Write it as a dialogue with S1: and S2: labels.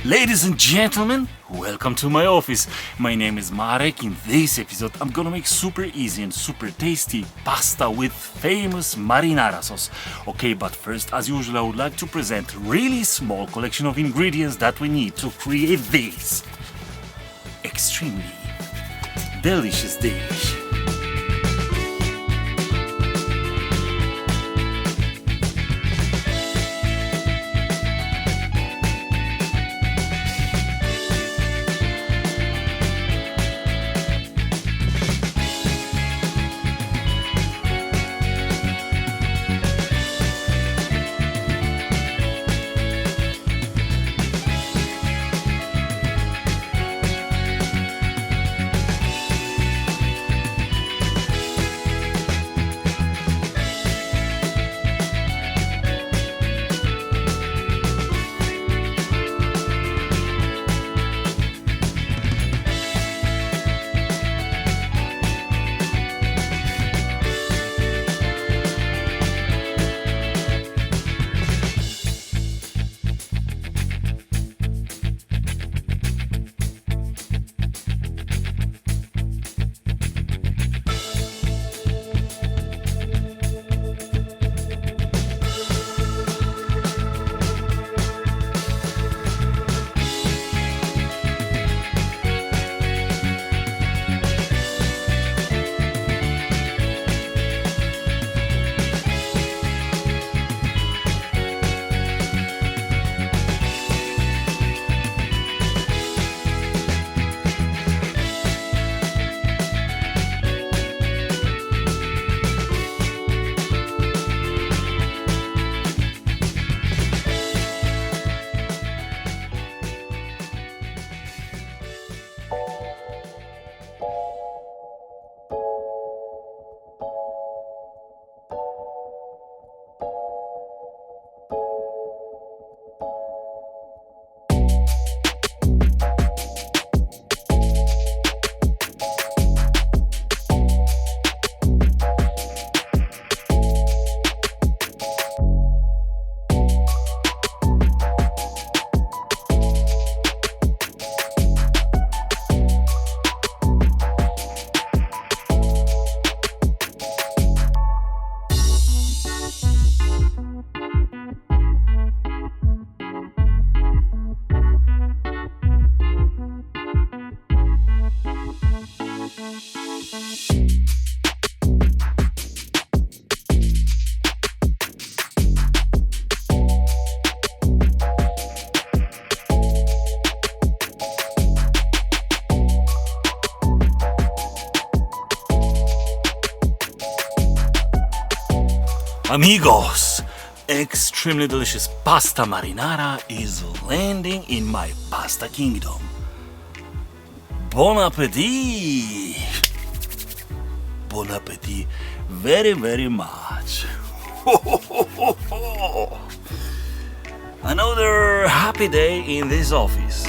S1: Ladies and gentlemen, welcome to my office. My name is Marek. In this episode, I'm gonna make super easy and super tasty pasta with famous marinara sauce. Okay, but first, as usual, I would like to present a really small collection of ingredients that we need to create this extremely delicious dish. Amigos, extremely delicious pasta marinara is landing in my pasta kingdom. Bon appetit! Bon appetit very, very much. Another happy day in this office.